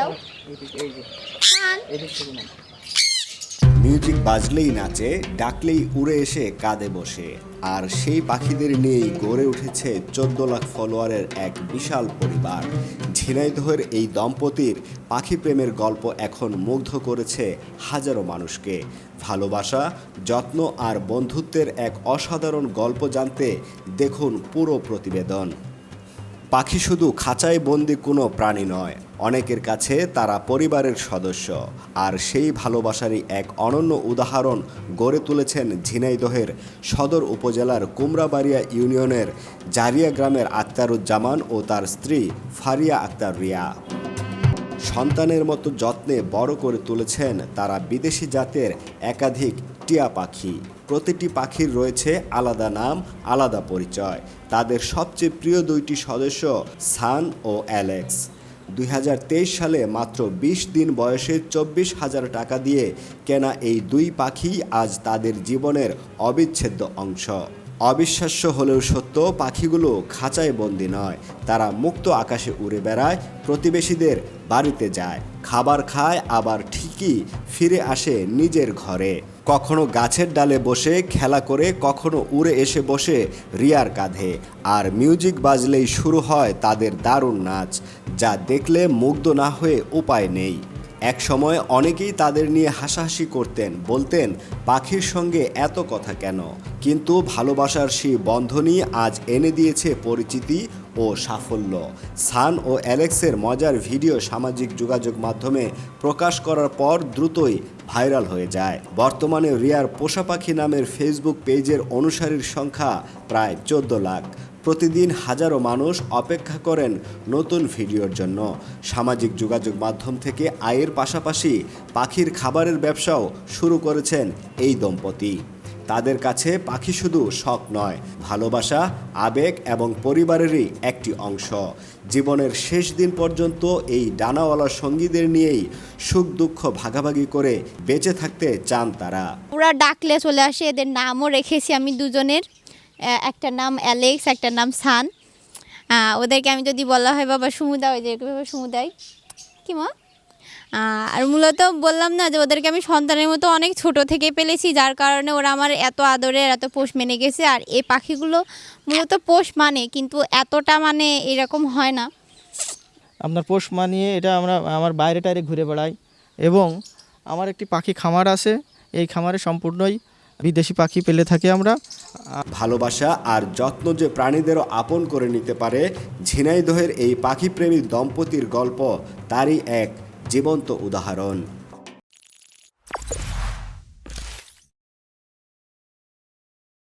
দাও। মিউজিক বাজলেই নাচে, ডাকলেই উড়ে এসে কাঁধে বসে। আর সেই পাখিদের নিয়েই গড়ে উঠেছে 14 লাখ ফলোয়ারের এক বিশাল পরিবার। ঝিনাইদহের এই দম্পতির পাখি প্রেমের গল্প এখন মুগ্ধ করেছে হাজারো মানুষকে। ভালোবাসা, যত্ন আর বন্ধুত্বের এক অসাধারণ গল্প জানতে দেখুন পুরো প্রতিবেদন। পাখি শুধু খাঁচায় বন্দি কোনো প্রাণী নয়, অনেকের কাছে তারা পরিবারের সদস্য। আর সেই ভালোবাসারই এক অনন্য উদাহরণ গড়ে তুলেছেন ঝিনাইদহের সদর উপজেলার কুমড়াবাড়িয়া ইউনিয়নের জারিয়া গ্রামের আক্তারুজ্জামান ও তার স্ত্রী ফারিয়া আক্তার রিয়া। সন্তানের মতো যত্নে বড় করে তুলেছেন তারা বিদেশি জাতের একাধিক টিয়া পাখি। প্রতিটি পাখির রয়েছে আলাদা নাম, আলাদা পরিচয়। তাদের সবচেয়ে প্রিয় দুইটি সদস্য সান ও অ্যালেক্স। 2023 সালে মাত্র 20 দিন বয়সে 24,000 টাকা দিয়ে কেনা এই দুই পাখি আজ তাদের জীবনের অবিচ্ছেদ্য অংশ। অবিশ্বাস্য হলেও সত্য, পাখিগুলো খাঁচায় বন্দি নয়, তারা মুক্ত আকাশে উড়ে বেড়ায়, প্রতিবেশীদের বাড়িতে যায়, খাবার খায়, আবার ঠিকই ফিরে আসে নিজের ঘরে। কখনো গাছের ডালে বসে খেলা করে, কখনো উড়ে এসে বসে রিয়ার কাঁধে। আর মিউজিক বাজলেই শুরু হয় তাদের দারুণ নাচ, যা দেখলে মুগ্ধ না হয়ে উপায় নেই। এক সময় অনেকেই তাদের নিয়ে হাসাহাসি করতেন, বলতেন পাখির সঙ্গে এত কথা কেন। কিন্তু ভালোবাসার সেই বন্ধনই আজ এনে দিয়েছে পরিচিতি ও সাফল্য। সান ও অ্যালেক্সের মজার ভিডিও সামাজিক যোগাযোগ মাধ্যমে প্রকাশ করার পর দ্রুতই ভাইরাল হয়ে যায়। বর্তমানে রিয়ার পোষা পাখি নামের ফেসবুক পেজের অনুসারীর সংখ্যা প্রায় 14 লাখ। প্রতিদিন হাজারো মানুষ অপেক্ষা করেন নতুন ভিডিওর জন্য। সামাজিক যোগাযোগ মাধ্যম থেকে আয়ের পাশাপাশি পাখির খাবারের ব্যবসাও শুরু করেছেন এই দম্পতি। তাদের কাছে পাখি শুধু শখ নয়, ভালোবাসা, আবেগ এবং পরিবারেরই একটি অংশ। জীবনের শেষ দিন পর্যন্ত এই ডানাওয়ালা সঙ্গীদের নিয়েই সুখ দুঃখ ভাগাভাগি করে বেঁচে থাকতে চান তারা। ওরা ডাকলে চলে আসে, এদের নামও রেখেছি আমি দুজনের, একটা নাম অ্যালেক্স, একটা নাম সান। ওদেরকে আমি যদি বলা হয় বাবা সুমুদা, ওই যে বাবা সুমুদাই কি মা। আর মূলত বললাম না যে ওদেরকে আমি সন্তানের মতো অনেক ছোট থেকে পেলেছি, যার কারণে ওরা আমার এত আদরের, এত পোষ মেনে গেছে। আর এই পাখিগুলো মূলত পোষ মানে, কিন্তু এতটা মানে এরকম হয় না। আপনার পোষ মানিয়ে এটা আমার বাইরে টাইরে ঘুরে বেড়াই। এবং আমার একটি পাখি খামার আছে, এই খামারে সম্পূর্ণই বিদেশি পাখি পেলে থাকি আমরা। ভালোবাসা আর যত্ন যে প্রাণীদেরও আপন করে নিতে পারে, ঝিনাইদহের এই পাখিপ্রেমী দম্পতির গল্প তারই এক জীবন্ত উদাহরণ।